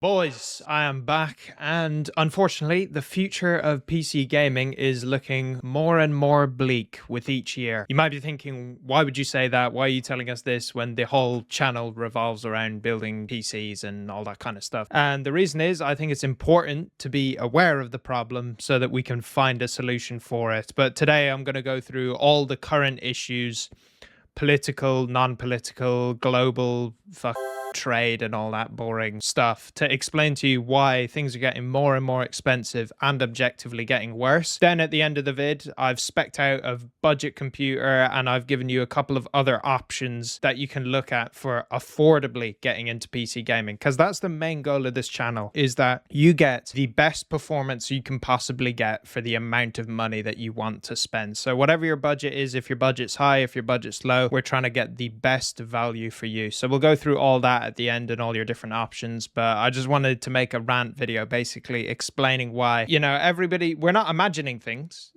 Boys, I am back, and unfortunately, the future of PC gaming is looking more and more bleak with each year. You might be thinking, why would you say that? Why are you telling us this when the whole channel revolves around building PCs and all that kind of stuff? And the reason is, I think it's important to be aware of the problem so that we can find a solution for it. But today, I'm going to go through all the current issues, political, non-political, global, trade and all that boring stuff, to explain to you why things are getting more and more expensive and objectively getting worse. Then at the end of the vid, I've specced out a budget computer and I've given you a couple of other options that you can look at for affordably getting into PC gaming, because that's the main goal of this channel, is that you get the best performance you can possibly get for the amount of money that you want to spend. So whatever your budget is, if your budget's high, if your budget's low, we're trying to get the best value for you. So we'll go through all that at the end and all your different options, but I just wanted to make a rant video basically explaining why, everybody, we're not imagining things.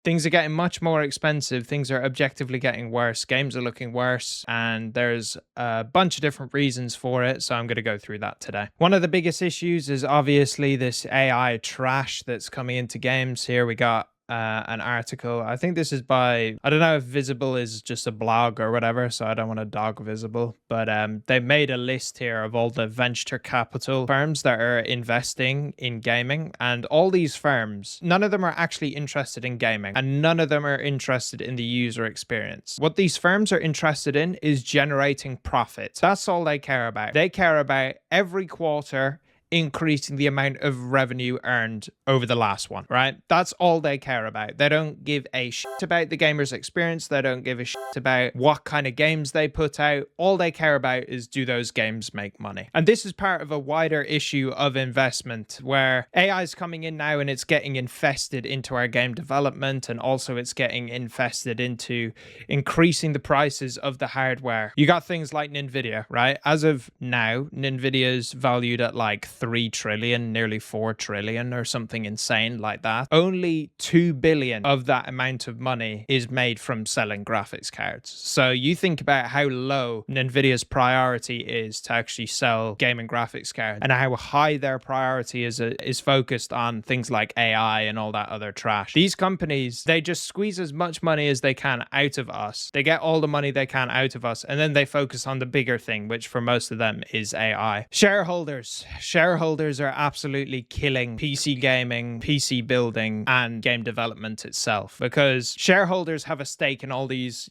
Things are getting much more expensive. Things are objectively getting worse. Games are looking worse, and there's a bunch of different reasons for it, so I'm going to go through that today. One of the biggest issues is obviously this AI trash that's coming into games. Here we got an article. I think this is by, I don't know if Visible is just a blog or whatever, so I don't want to dog Visible, but they made a list here of all the venture capital firms that are investing in gaming, and all these firms, none of them are actually interested in gaming, and none of them are interested in the user experience. What these firms are interested in is generating profit. That's all they care about. They care about every quarter increasing the amount of revenue earned over the last one, right? That's all they care about. They don't give a shit about the gamer's experience. They don't give a shit about what kind of games they put out. All they care about is, do those games make money? And this is part of a wider issue of investment where AI is coming in now and it's getting infested into our game development, and also it's getting infested into increasing the prices of the hardware. You got things like Nvidia, right? As of now, Nvidia is valued at like 3 trillion, nearly 4 trillion or something insane like that. Only 2 billion of that amount of money is made from selling graphics cards. So you think about how low Nvidia's priority is to actually sell gaming graphics cards, and how high their priority is focused on things like AI and all that other trash. These companies, they just squeeze as much money as they can out of us. They get all the money they can out of us, and then they focus on the bigger thing, which for most of them is AI. Shareholders are absolutely killing PC gaming, PC building, and game development itself, because shareholders have a stake in all these,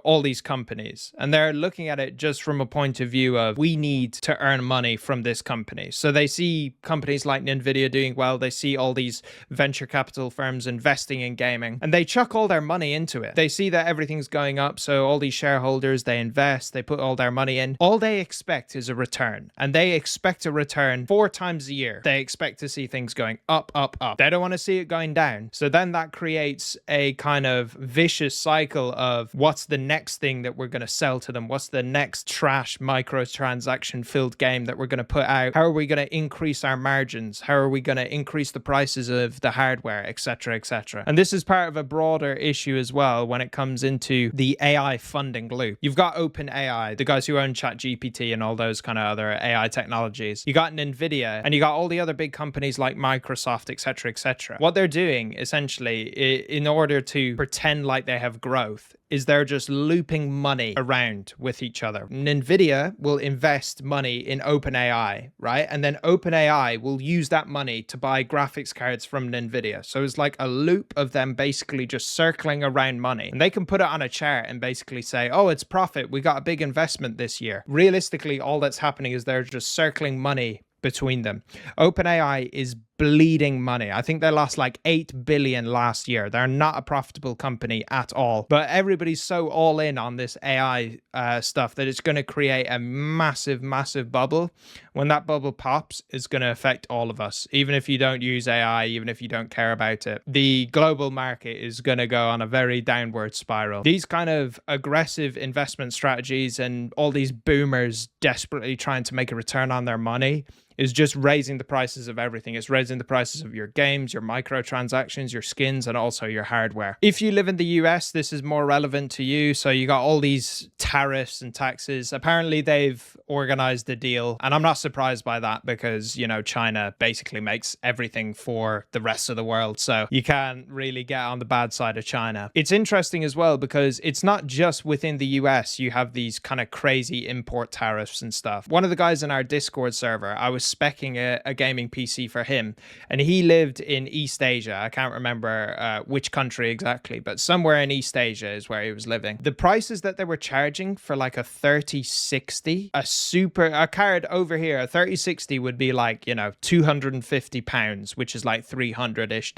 all these companies, and they're looking at it just from a point of view of, we need to earn money from this company. So they see companies like Nvidia doing well, they see all these venture capital firms investing in gaming, and they chuck all their money into it. They see that everything's going up, so all these shareholders, they invest, they put all their money in. All they expect is a return, and they expect a return 4 times a year. They expect to see things going up, up, up. They don't want to see it going down. So then that creates a kind of vicious cycle of, what's the next thing that we're going to sell to them? What's the next trash microtransaction filled game that we're going to put out? How are we going to increase our margins? How are we going to increase the prices of the hardware, etc., etc.? And this is part of a broader issue as well when it comes into the AI funding loop. You've got OpenAI, the guys who own ChatGPT and all those kind of other AI technologies. You got Nvidia, and you got all the other big companies like Microsoft, etc., etc. What they're doing essentially, in order to pretend like they have growth, is they're just looping money around with each other. Nvidia will invest money in OpenAI, right? And then OpenAI will use that money to buy graphics cards from Nvidia. So it's like a loop of them basically just circling around money. And they can put it on a chart and basically say, oh, it's profit. We got a big investment this year. Realistically, all that's happening is they're just circling money between them. OpenAI is bleeding money. I think they lost like 8 billion last year. They're not a profitable company at all. But everybody's so all in on this AI stuff that it's going to create a massive, massive bubble. When that bubble pops, it's going to affect all of us. Even if you don't use AI, even if you don't care about it, the global market is going to go on a very downward spiral. These kind of aggressive investment strategies and all these boomers desperately trying to make a return on their money is just raising the prices of everything. It's raising raising the prices of your games, your microtransactions, your skins, and also your hardware. If you live in the US, this is more relevant to you. So you got all these tariffs and taxes. Apparently they've organized a deal, and I'm not surprised by that because, you know, China basically makes everything for the rest of the world. So you can't really get on the bad side of China. It's interesting as well because it's not just within the US. You have these kind of crazy import tariffs and stuff. One of the guys in our Discord server, I was speccing a gaming PC for him, and he lived in East Asia. I can't remember which country exactly, but somewhere in East Asia is where he was living. The prices that they were charging for like a 3060, a card over here, a 3060 would be like, you know, £250, which is like $300-ish.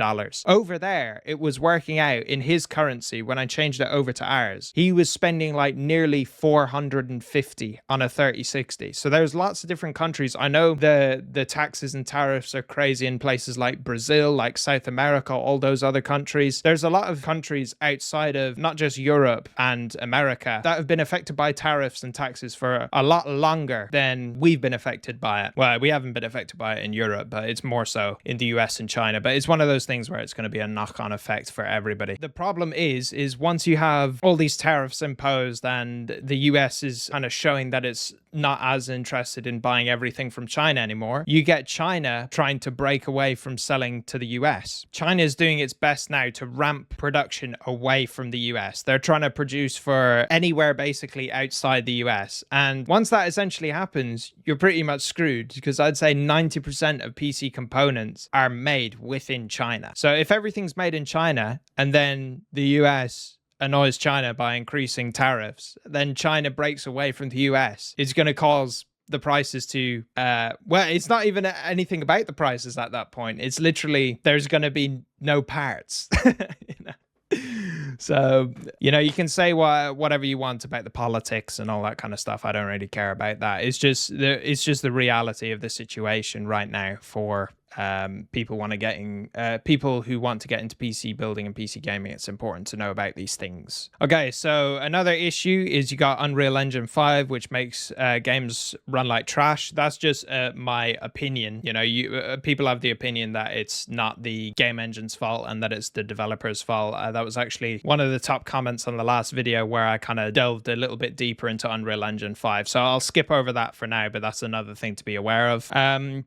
Over there, it was working out in his currency. When I changed it over to ours, he was spending like nearly 450 on a 3060. So there's lots of different countries. I know the taxes and tariffs are crazy in places like Brazil, like South America, all those other countries. There's a lot of countries outside of not just Europe and America that have been affected by tariffs and taxes for a lot longer than we've been affected by it. Well, we haven't been affected by it in Europe, but it's more so in the US and China. But it's one of those things where it's going to be a knock-on effect for everybody. The problem is once you have all these tariffs imposed and the US is kind of showing that it's not as interested in buying everything from China anymore, you get China trying to break away from selling to the US. China is doing its best now to ramp production away from the US. They're trying to produce for anywhere basically outside the US. And once that essentially happens, you're pretty much screwed because I'd say 90% of PC components are made within China. So if everything's made in China and then the US annoys China by increasing tariffs, then China breaks away from the US. It's going to cause the prices to well, it's not even anything about the prices at that point. It's literally there's going to be no parts. You know? So, you know, you can say whatever you want about the politics and all that kind of stuff. I don't really care about that. It's just the reality of the situation right now for people people who want to get into PC building and PC gaming. It's important to know about these things. Okay, so another issue is you got Unreal Engine 5, which makes games run like trash. That's just my opinion. You know, people have the opinion that it's not the game engine's fault and that it's the developer's fault. That was actually one of the top comments on the last video where I kind of delved a little bit deeper into Unreal Engine 5. So I'll skip over that for now, but that's another thing to be aware of.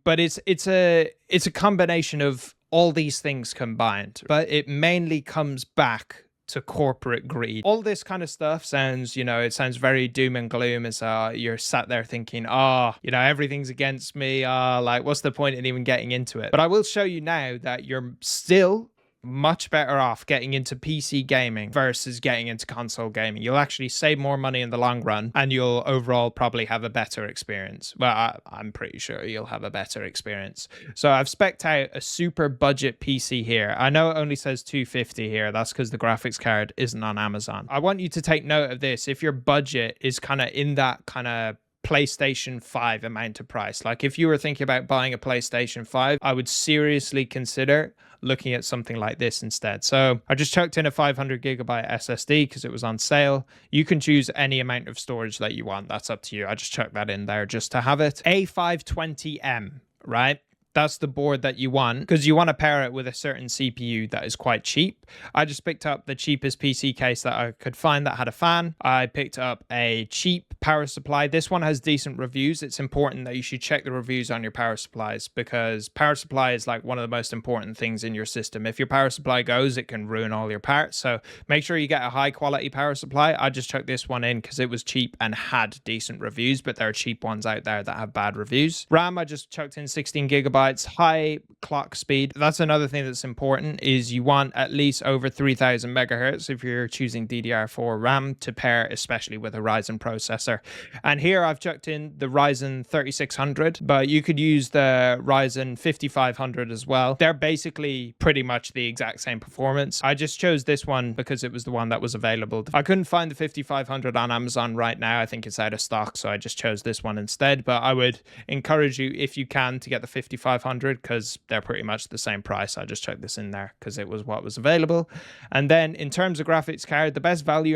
But it's a combination of all these things combined, but it mainly comes back to corporate greed. All this kind of stuff sounds, you know, it sounds very doom and gloom as you're sat there thinking, you know, everything's against me. Like, what's the point in even getting into it? But I will show you now that you're still much better off getting into PC gaming versus getting into console gaming. You'll actually save more money in the long run and you'll overall probably have a better experience. Well, I'm pretty sure you'll have a better experience. So I've spec'd out a super budget PC here. I know it only says 250 here. That's because the graphics card isn't on Amazon. I want you to take note of this. If your budget is kind of in that kind of PlayStation 5 amount of price, like if you were thinking about buying a PlayStation 5, I would seriously consider looking at something like this instead. So I just chucked in a 500 gigabyte SSD because it was on sale. You can choose any amount of storage that you want. That's up to you. I just chucked that in there just to have it. A520M, right? That's the board that you want because you want to pair it with a certain CPU that is quite cheap. I just picked up the cheapest PC case that I could find that had a fan. I picked up a cheap power supply. This one has decent reviews. It's important that you should check the reviews on your power supplies because power supply is like one of the most important things in your system. If your power supply goes, it can ruin all your parts. So make sure you get a high quality power supply. I just chucked this one in because it was cheap and had decent reviews, but there are cheap ones out there that have bad reviews. RAM, I just chucked in 16 gigabytes. High clock speed. That's another thing that's important is you want at least over 3000 megahertz if you're choosing DDR4 RAM to pair, especially with a Ryzen processor. And here I've chucked in the Ryzen 3600, but you could use the Ryzen 5500 as well. They're basically pretty much the exact same performance. I just chose this one because it was the one that was available. I couldn't find the 5500 on Amazon right now. I think it's out of stock, so I just chose this one instead. But I would encourage you, if you can, to get the 5500 because they're pretty much the same price. I just chucked this in there because it was what was available. And then in terms of graphics card, the best value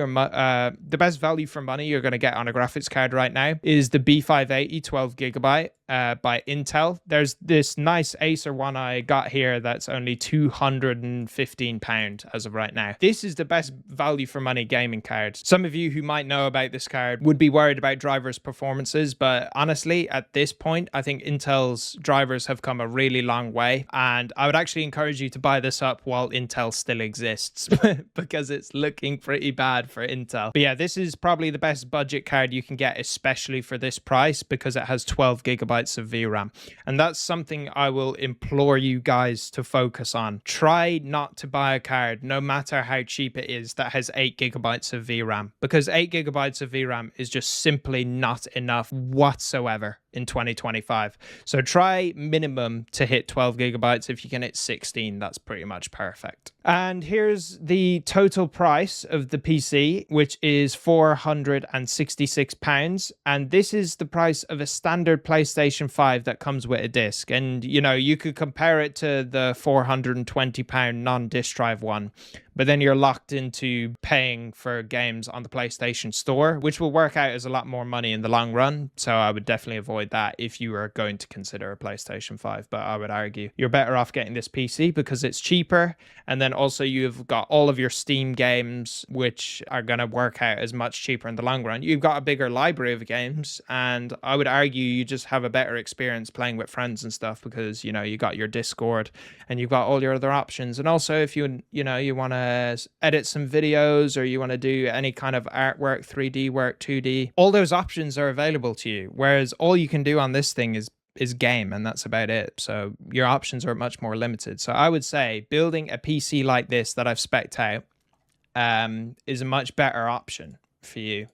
for money you're going to get on a graphics card right now is the B580 12 gigabyte. by Intel. There's this nice Acer one I got here that's only £215 as of right now. This is the best value for money gaming card. Some of you who might know about this card would be worried about drivers' performances, but honestly, at this point, I think Intel's drivers have come a really long way, and I would actually encourage you to buy this up while Intel still exists because it's looking pretty bad for Intel. But yeah, this is probably the best budget card you can get, especially for this price, because it has 12 gigabytes of VRAM. And that's something I will implore you guys to focus on. Try not to buy a card, no matter how cheap it is, that has 8 gigabytes of VRAM, because 8 gigabytes of VRAM is just simply not enough whatsoever in 2025. So try minimum to hit 12 gigabytes. If you can hit 16, that's pretty much perfect. And here's the total price of the PC, which is £466. And this is the price of a standard PlayStation 5 that comes with a disc. And, you know, you could compare it to the £420 non-disc drive one, but then you're locked into paying for games on the PlayStation Store, which will work out as a lot more money in the long run. So I would definitely avoid that if you are going to consider a PlayStation 5. But I would argue you're better off getting this PC because it's cheaper. And then also you've got all of your Steam games, which are going to work out as much cheaper in the long run. You've got a bigger library of games. And I would argue you just have a better experience playing with friends and stuff because, you know, you got your Discord and you've got all your other options. And also if you want to edit some videos or you want to do any kind of artwork, 3D work, 2D, all those options are available to you. Whereas all you can do on this thing is game, and that's about it. So your options are much more limited. So I would say building a PC like this that I've spec'd out is a much better option for you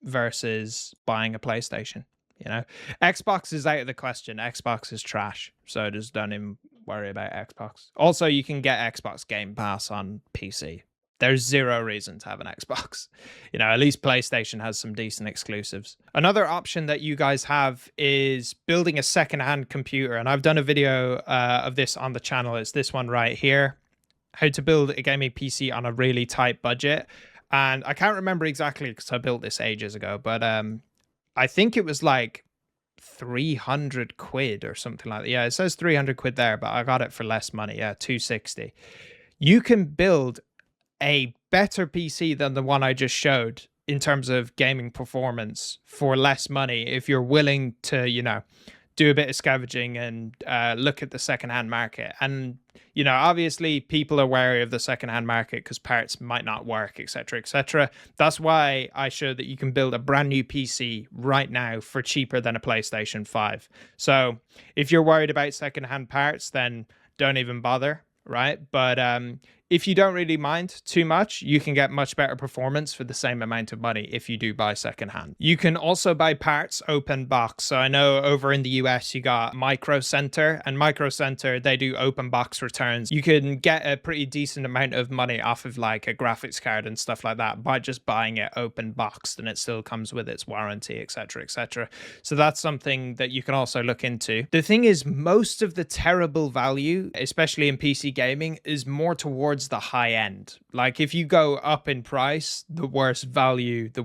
versus buying a PlayStation. You know, Xbox is out of the question. Xbox is trash. So just don't even worry about Xbox. Also, you can get Xbox Game Pass on PC. There's zero reason to have an Xbox. You know, at least PlayStation has some decent exclusives. Another option that you guys have is building a secondhand computer. And I've done a video of this on the channel. It's this one right here. How to build a gaming PC on a really tight budget. And I can't remember exactly because I built this ages ago, but I think it was like 300 quid or something like that. Yeah, it says 300 quid there, but I got it for less money. Yeah, 260. You can build a better PC than the one I just showed in terms of gaming performance for less money if you're willing to, you know, do a bit of scavenging and look at the secondhand market. And, you know, obviously people are wary of the secondhand market because parts might not work, etc., etc. That's why I showed that you can build a brand new PC right now for cheaper than a PlayStation 5. So if you're worried about secondhand parts, then don't even bother, right? But if you don't really mind too much, you can get much better performance for the same amount of money if you do buy secondhand. You can also buy parts open box. So I know over in the US, you got Micro Center, and Micro Center, they do open box returns. You can get a pretty decent amount of money off of like a graphics card and stuff like that by just buying it open boxed, and it still comes with its warranty, etc., etc. So that's something that you can also look into. The thing is, most of the terrible value, especially in PC gaming, is more towards the high end. Like if you go up in price, the worse value, the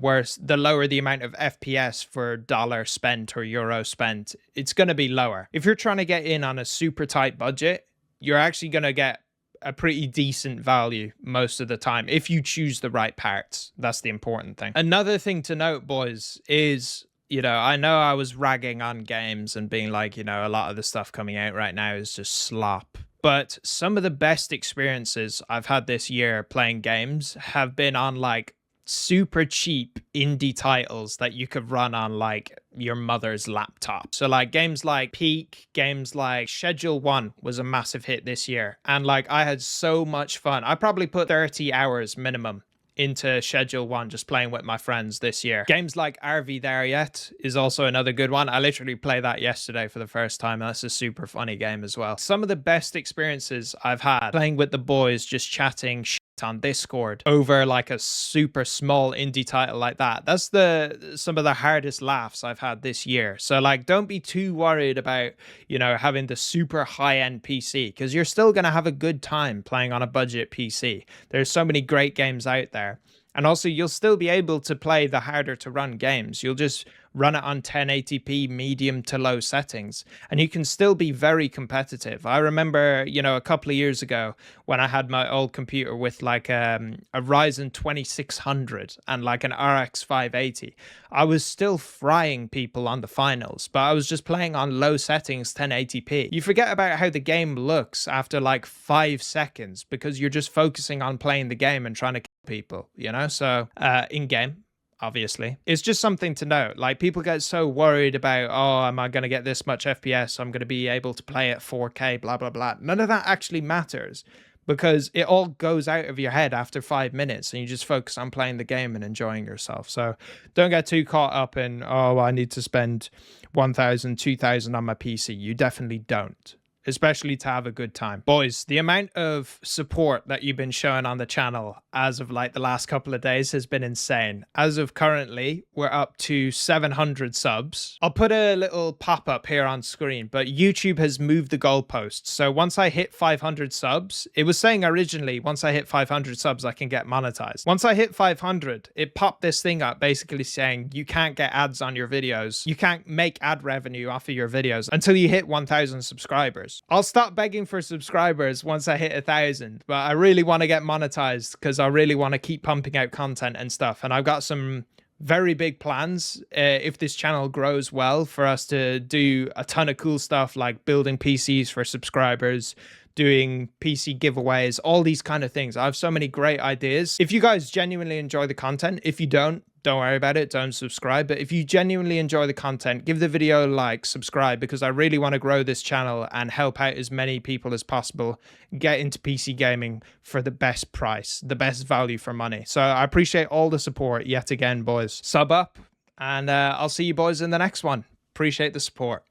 lower the amount of FPS for dollar spent or euro spent, it's going to be lower. If you're trying to get in on a super tight budget, you're actually going to get a pretty decent value most of the time if you choose the right parts. That's the important thing. Another thing to note, boys, is, you know, I know I was ragging on games and being like, you know, a lot of the stuff coming out right now is just slop. But some of the best experiences I've had this year playing games have been on like super cheap indie titles that you could run on like your mother's laptop. So like games like Peak, games like Schedule 1 was a massive hit this year. And like I had so much fun. I probably put 30 hours minimum into Schedule 1 just playing with my friends this year. Games like Are We There Yet is also another good one. I literally played that yesterday for the first time. That's a super funny game as well. Some of the best experiences I've had playing with the boys, just chatting shit on Discord over like a super small indie title like that. That's some of the hardest laughs I've had this year. So like, don't be too worried about, you know, having the super high-end PC, because you're still going to have a good time playing on a budget PC. There's so many great games out there. And also, you'll still be able to play the harder to run games. You'll just run it on 1080p medium to low settings, and you can still be very competitive. I remember, a couple of years ago when I had my old computer with like a Ryzen 2600 and like an RX 580, I was still frying people on the finals, but I was just playing on low settings 1080p. You forget about how the game looks after like 5 seconds because you're just focusing on playing the game and trying to kill people, So in game, obviously. It's just something to note. Like, people get so worried about, oh, am I going to get this much FPS? I'm going to be able to play at 4K, blah, blah, blah. None of that actually matters because it all goes out of your head after 5 minutes and you just focus on playing the game and enjoying yourself. So don't get too caught up in, oh, I need to spend 1,000, 2,000 on my PC. You definitely don't. Especially to have a good time. Boys, the amount of support that you've been showing on the channel as of like the last couple of days has been insane. As of currently, we're up to 700 subs. I'll put a little pop-up here on screen, but YouTube has moved the goalposts. So once I hit 500 subs, it was saying originally, once I hit 500 subs, I can get monetized. Once I hit 500, it popped this thing up basically saying you can't get ads on your videos. You can't make ad revenue off of your videos until you hit 1,000 subscribers. I'll stop begging for subscribers once I hit 1,000, but I really want to get monetized because I really want to keep pumping out content and stuff. And I've got some very big plans if this channel grows well for us to do a ton of cool stuff like building PCs for subscribers, doing PC giveaways, all these kind of things. I have so many great ideas. If you guys genuinely enjoy the content, if you don't worry about it, don't subscribe. But if you genuinely enjoy the content, give the video a like, subscribe, because I really want to grow this channel and help out as many people as possible get into PC gaming for the best price, the best value for money. So I appreciate all the support yet again, boys. Sub up, and I'll see you boys in the next one. Appreciate the support.